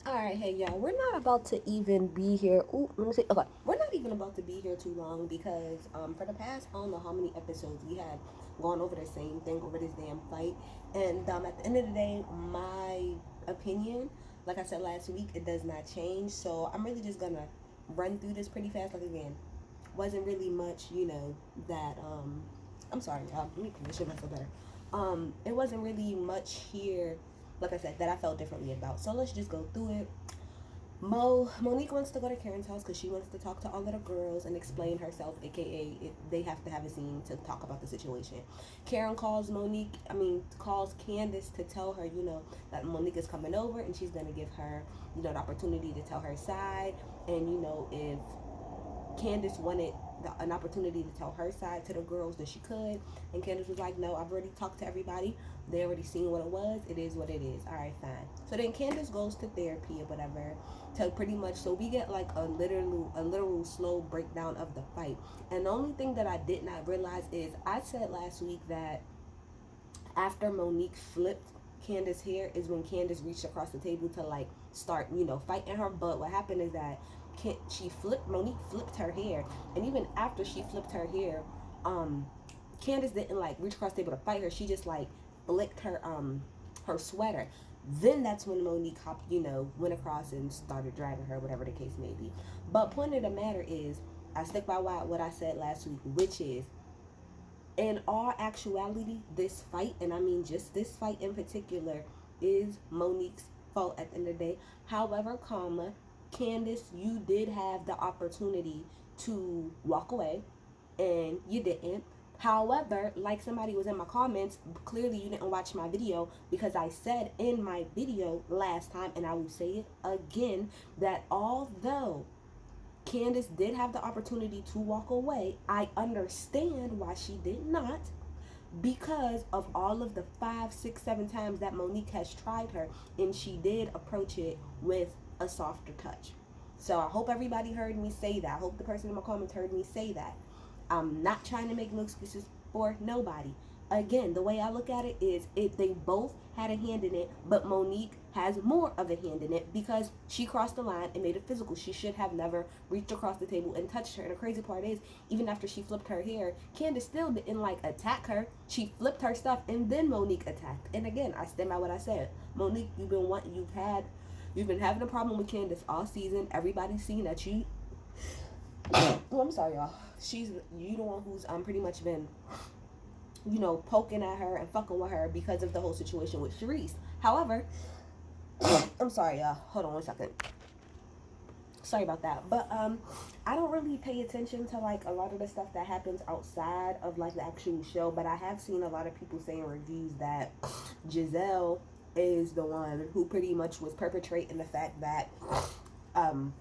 All right, hey y'all, we're not about to even be here. Ooh, let me see. Okay, we're not even about to be here too long because for the past I don't know how many episodes we had gone over the same thing over this damn fight, and at the end of the day, my opinion, like I said last week, it does not change. So I'm really just gonna run through this pretty fast. Like again, wasn't really much, that I'm sorry, let me position myself better. It wasn't really much here, like I said, that I felt differently about. So let's just go through it. Monique wants to go to Karen's house because she wants to talk to all of the girls and explain herself, aka they have to have a scene to talk about the situation. Karen calls Candace to tell her, that Monique is coming over and she's gonna give her, the opportunity to tell her side, and if Candace wanted an opportunity to tell her side to the girls that she could, and Candace was like, "No, I've already talked to everybody. They already seen what it was. It is what it is. All right, fine." So then Candace goes to therapy or whatever to pretty much. So we get like a literal slow breakdown of the fight. And the only thing that I did not realize is I said last week that after Monique flipped Candace's hair is when Candace reached across the table to like start, fighting her. But what happened is that Monique flipped her hair, and even after she flipped her hair, um, Candace didn't like reach across the table to fight her. She just like flicked her sweater. Then that's when Monique hopped, went across and started dragging her, whatever the case may be. But point of the matter is, I stick by what I said last week, which is in all actuality, this fight, and I mean just this fight in particular, is Monique's fault at the end of the day. However, Candace, you did have the opportunity to walk away, and you didn't. However, like somebody was in my comments, clearly you didn't watch my video because I said in my video last time, and I will say it again, that although Candace did have the opportunity to walk away, I understand why she did not, because of all of the 5, 6, 7 times that Monique has tried her, and she did approach it with a softer touch. So I hope everybody heard me say that. I hope the person in my comments heard me say that. I'm not trying to make no excuses for nobody. Again, the way I look at it is if they both had a hand in it, but Monique has more of a hand in it because she crossed the line and made it physical. She should have never reached across the table and touched her. And the crazy part is, even after she flipped her hair, Candace still didn't like attack her. She flipped her stuff and then Monique attacked. And again, I stand by what I said. Monique, you've been having a problem with Candace all season. Everybody's seen that you. Oh, I'm sorry, y'all. You the one who's pretty much been poking at her and fucking with her because of the whole situation with Sharice. However, I'm sorry, y'all. Hold on 1 second. Sorry about that. But I don't really pay attention to like a lot of the stuff that happens outside of like the actual show, but I have seen a lot of people saying reviews that Giselle is the one who pretty much was perpetrating the fact that um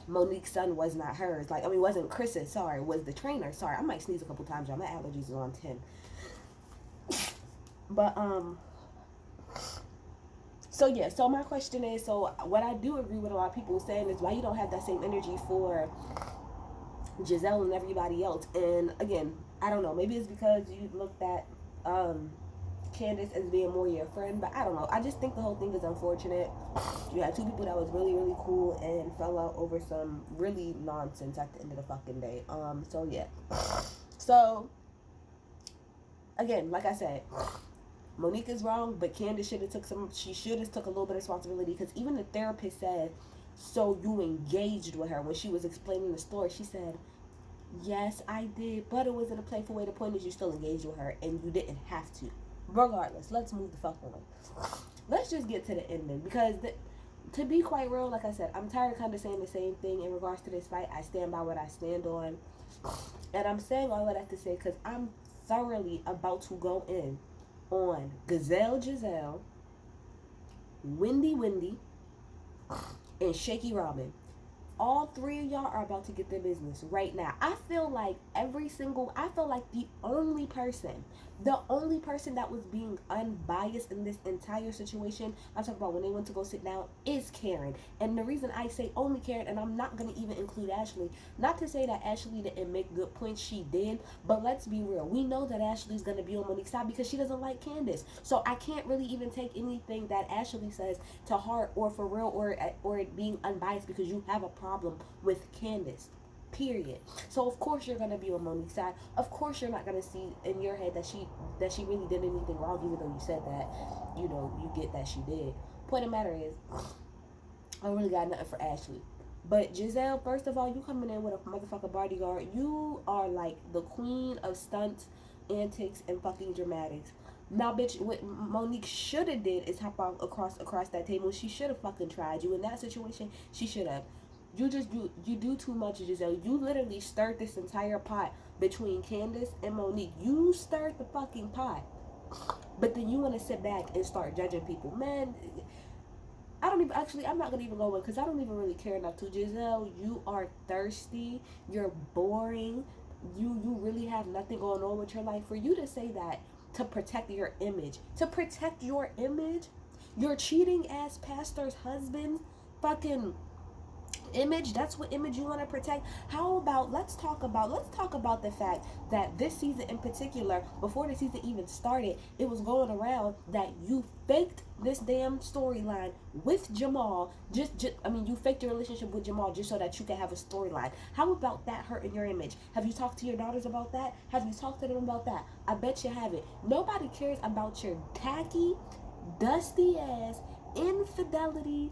Monique's son was not hers. Like, I mean, wasn't Chris's. Sorry, was the trainer. Sorry, I might sneeze a couple times, y'all. My allergies is on 10. But so yeah. So my question is, so what I do agree with a lot of people saying is why you don't have that same energy for Giselle and everybody else. And again, I don't know. Maybe it's because you looked at Candace as being more your friend, but I don't know. I just think the whole thing is unfortunate. You had two people that was really, really cool and fell out over some really nonsense at the end of the fucking day. So yeah. So again, like I said, Monique is wrong, but Candace should have took some. She should have took a little bit of responsibility because even the therapist said, "So you engaged with her when she was explaining the story." She said, "Yes, I did, but it was in a playful way. The point is, you still engaged with her, and you didn't have to. Regardless, let's move the fuck on. Let's just get to the ending because, to be quite real, like I said, I'm tired of kind of saying the same thing in regards to this fight. I stand by what I stand on, and I'm saying all of that to say because I'm thoroughly about to go in on Gazelle Giselle, Wendy, and Shaky Robin. all three of y'all are about to get their business right now. I feel like the only person that was being unbiased in this entire situation, I'm talking about when they went to go sit down, is Karen. And the reason I say only Karen, and I'm not going to even include Ashley, not to say that Ashley didn't make good points, she did, but let's be real. We know that Ashley's going to be on Monique's side because she doesn't like Candace. So I can't really even take anything that Ashley says to heart or for real or it being unbiased because you have a problem with Candace. Period. So of course you're gonna be on Monique's side. Of course you're not gonna see in your head that she really did anything wrong, even though you said that, you get that she did. Point of the matter is, I don't really got nothing for Ashley. But Giselle, first of all, you coming in with a motherfucker bodyguard. You are like the queen of stunts, antics, and fucking dramatics. Now, bitch, what Monique should have did is hop out across that table. She should have fucking tried you in that situation. She should have. You do too much, Giselle. You literally stirred this entire pot between Candace and Monique. You stirred the fucking pot. But then you want to sit back and start judging people. Man, I don't even, actually, I'm not going to even go in because I don't even really care enough to. Giselle, you are thirsty. You're boring. You really have nothing going on with your life. For you to say that to protect your image, your cheating ass pastor's husband, fucking image, that's what image you want to protect. How about let's talk about the fact that this season in particular, before the season even started, it was going around that you faked this damn storyline with Jamal. You faked your relationship with Jamal just so that you can have a storyline. How about that hurting your image? Have you talked to your daughters about that? Have you talked to them about that? I bet you haven't. Nobody cares about your tacky, dusty ass, infidelity,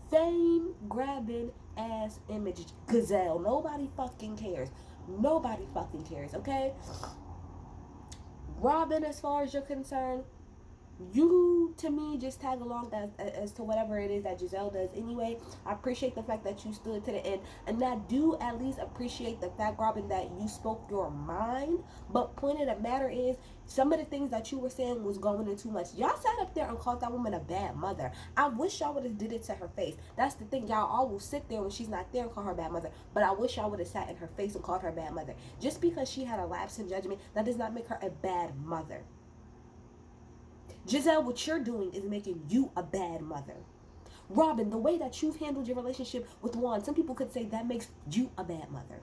fame grabbing ass image, Gazelle. Nobody fucking cares. Nobody fucking cares, okay? Robin, as far as you're concerned, you to me just tag along as to whatever it is that Giselle does anyway. I appreciate the fact that you stood to the end, and I do at least appreciate the fact, Robin, that you spoke your mind. But point of the matter is, some of the things that you were saying was going in too much. Y'all sat up there and called that woman a bad mother. I wish y'all would have did it to her face. That's the thing. Y'all all will sit there when she's not there and call her a bad mother. But I wish y'all would have sat in her face and called her a bad mother. Just because she had a lapse in judgment, that does not make her a bad mother. Giselle, what you're doing is making you a bad mother. Robin, the way that you've handled your relationship with Juan, some people could say that makes you a bad mother.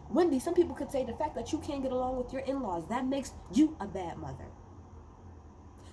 Wendy, some people could say the fact that you can't get along with your in-laws, that makes you a bad mother.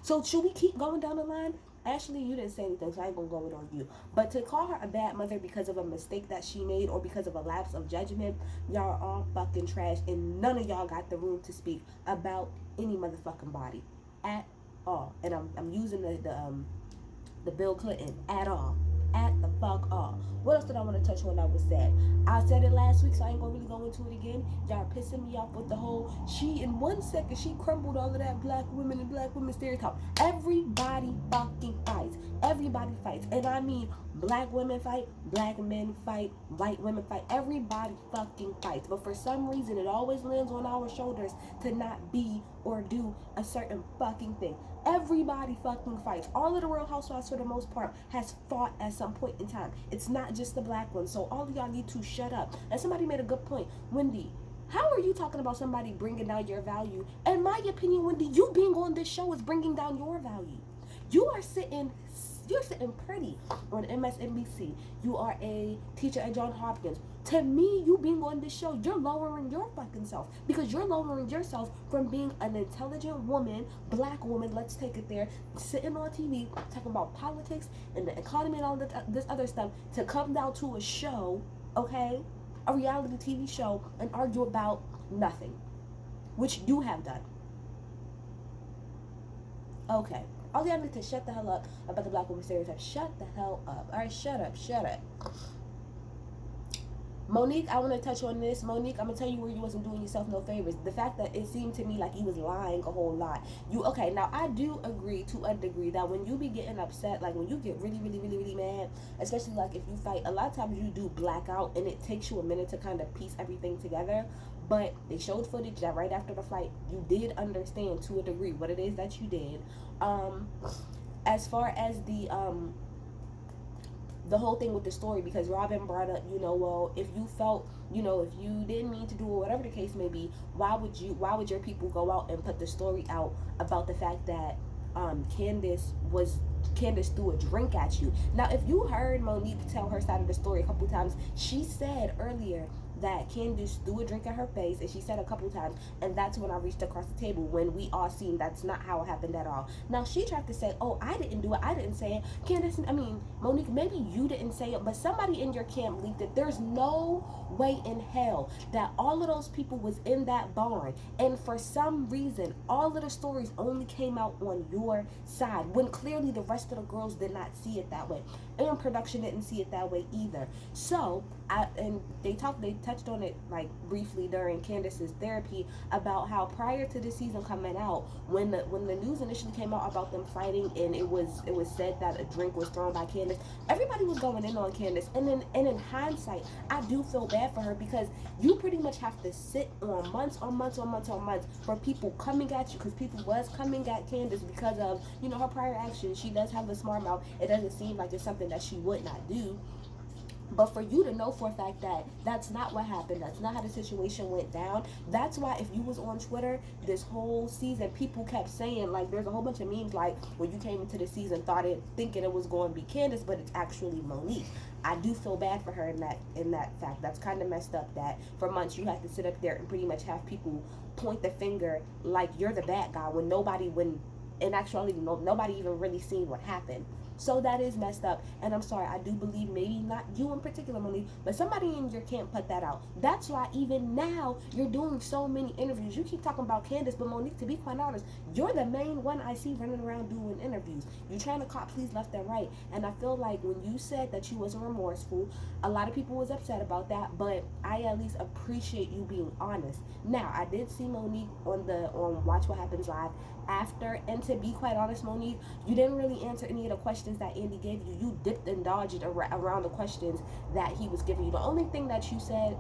So should we keep going down the line? Ashley, you didn't say anything, so I ain't gonna go it on you. But to call her a bad mother because of a mistake that she made or because of a lapse of judgment, y'all are all fucking trash, and none of y'all got the room to speak about any motherfucking body at all. And I'm using the Bill Clinton at all. At the fuck all. What else did I want to touch on that was said? I said it last week, so I ain't gonna really go into it again. Y'all are pissing me off with the whole, she in 1 second, she crumbled all of that black women and black women stereotype. Everybody fucking fights. Everybody fights. And I mean, black women fight, black men fight, white women fight. Everybody fucking fights. But for some reason, it always lands on our shoulders to not be or do a certain fucking thing. Everybody fucking fights. All of the Real Housewives, for the most part, has fought at some point in time. It's not just the black ones. So all of y'all need to shut up. And somebody made a good point. Wendy, how are you talking about somebody bringing down your value? In my opinion, Wendy, you being on this show is bringing down your value. You're sitting pretty on MSNBC. You are a teacher at Johns Hopkins. To me, you being on this show, you're lowering your fucking self, because you're lowering yourself from being an intelligent woman, black woman, let's take it there, sitting on TV talking about politics and the economy and all this other stuff, to come down to a show, okay, a reality TV show, and argue about nothing, which you have done. Okay. All y'all need to shut the hell up about the black woman stereotype. Shut the hell up. All right, shut up. Monique, I want to touch on this. Monique, I'm going to tell you where you wasn't doing yourself no favors. The fact that it seemed to me like you was lying a whole lot. Okay, now I do agree to a degree that when you be getting upset, like when you get really, really, really, really mad, especially like if you fight, a lot of times you do black out and it takes you a minute to kind of piece everything together. But they showed footage that right after the fight, you did understand to a degree what it is that you did. As far as the the whole thing with the story, because Robin brought up, well, if you felt, if you didn't mean to do it, whatever the case may be, why would your people go out and put the story out about the fact that Candace threw a drink at you. Now, if you heard Monique tell her side of the story a couple times, she said earlier that Candace threw a drink at her face, and she said a couple times, and that's when I reached across the table, when we all seen that's not how it happened at all. Now, she tried to say, oh, I didn't do it, I didn't say it. Candace, Monique, maybe you didn't say it, but somebody in your camp leaked it. There's no way in hell that all of those people was in that barn, and for some reason, all of the stories only came out on your side, when clearly the rest of the girls did not see it that way, and production didn't see it that way either. So, they touched on it like briefly during Candace's therapy about how prior to the season coming out, when the news initially came out about them fighting, and it was said that a drink was thrown by Candace, everybody was going in on Candace, and in hindsight, I do feel bad for her, because you pretty much have to sit on months on months on months on months for people coming at you, because people was coming at Candace because of her prior actions. She does have a smart mouth. It doesn't seem like it's something that she would not do. But for you to know for a fact that that's not what happened, that's not how the situation went down, that's why if you was on Twitter this whole season, people kept saying, like, there's a whole bunch of memes, like, when you came into the season, thinking it was going to be Candace, but it's actually Monique. I do feel bad for her in that fact. That's kind of messed up, that for months you have to sit up there and pretty much have people point the finger like you're the bad guy, when in actuality nobody even really seen what happened. So that is messed up, and I'm sorry, I do believe, maybe not you in particular, Monique, but somebody in your camp put that out. That's why even now you're doing so many interviews. You keep talking about Candace, but Monique, to be quite honest, you're the main one I see running around doing interviews. You're trying to cop please left and right, and I feel like when you said that you wasn't remorseful, a lot of people was upset about that, but I at least appreciate you being honest. Now, I did see Monique on Watch What Happens Live after, and to be quite honest, Monique, you didn't really answer any of the questions that Andy gave you. You dipped and dodged around the questions that he was giving you. The only thing that you said,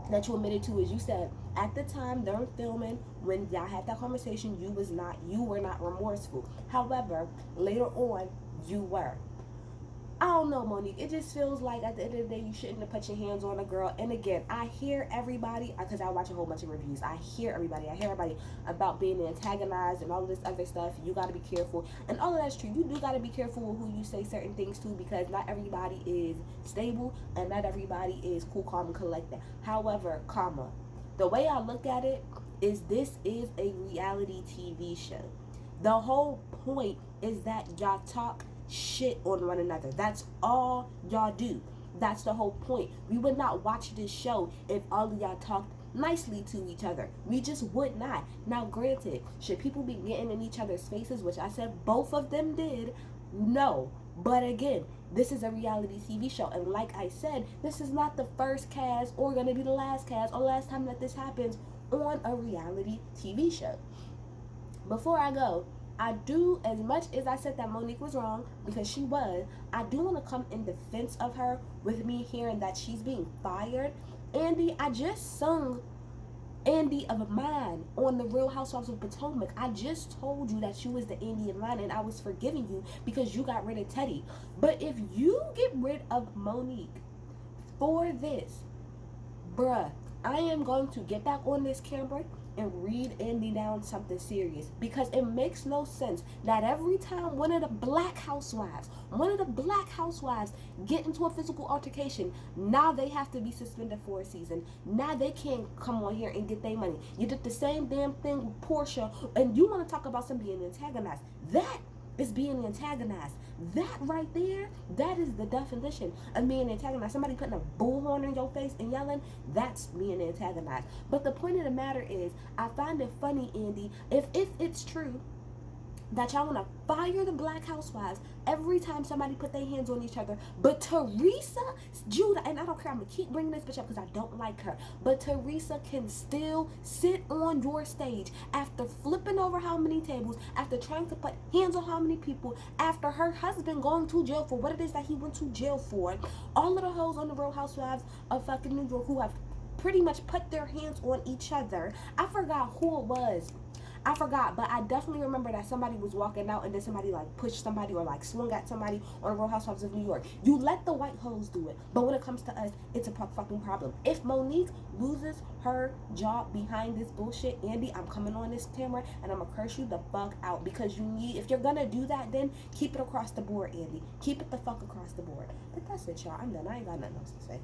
that you admitted to, is you said at the time during filming, when y'all had that conversation, you were not remorseful. However, later on, you were. I don't know, Monique. It just feels like at the end of the day, you shouldn't have put your hands on a girl. And again, I hear everybody, because I watch a whole bunch of reviews. I hear everybody about being antagonized and all of this other stuff. You got to be careful. And all of that's true. You do got to be careful with who you say certain things to, because not everybody is stable and not everybody is cool, calm, and collected. However, the way I look at it is, this is a reality TV show. The whole point is that y'all talk shit on one another. That's all y'all do. That's the whole point. We would not watch this show if all of y'all talked nicely to each other. We just would not. Now, granted, should people be getting in each other's faces, which I said both of them did? No. But again, this is a reality TV show, and like I said, this is not the first cast or gonna be the last cast or last time that this happens on a reality TV show. Before I go, I do, as much as I said that Monique was wrong, because she was, I do want to come in defense of her with me hearing that she's being fired. Andy, I just sung Andy of mine on the Real Housewives of Potomac. I just told you that you was the Andy of mine, and I was forgiving you because you got rid of Teddy. But if you get rid of Monique for this, bruh, I am going to get back on this camera and read Andy down something serious, because it makes no sense that every time one of the black housewives get into a physical altercation, now they have to be suspended for a season. Now they can't come on here and get their money. You did the same damn thing with Portia, and you want to talk about somebody being antagonized. That is being antagonized. That right there, that is the definition of being antagonized. Somebody putting a bullhorn in your face and yelling, that's being antagonized. But the point of the matter is, I find it funny, Andy, if it's true that y'all want to fire the black housewives every time somebody put their hands on each other, but Teresa Judah, and I don't care, I'm gonna keep bringing this bitch up because I don't like her, but Teresa can still sit on your stage after flipping over how many tables, after trying to put hands on how many people, after her husband going to jail for what it is that he went to jail for. All of the hoes on the Real Housewives of fucking New York who have pretty much put their hands on each other. I forgot who it was. I forgot, but I definitely remember that somebody was walking out and then somebody like pushed somebody or like swung at somebody on Real Housewives of New York. You let the white hoes do it, but when it comes to us, it's a fucking problem. If Monique loses her job behind this bullshit, Andy, I'm coming on this camera and I'm gonna curse you the fuck out, because you need, if you're gonna do that, then keep it across the board, Andy. Keep it the fuck across the board. But that's it, y'all. I'm done. I ain't got nothing else to say.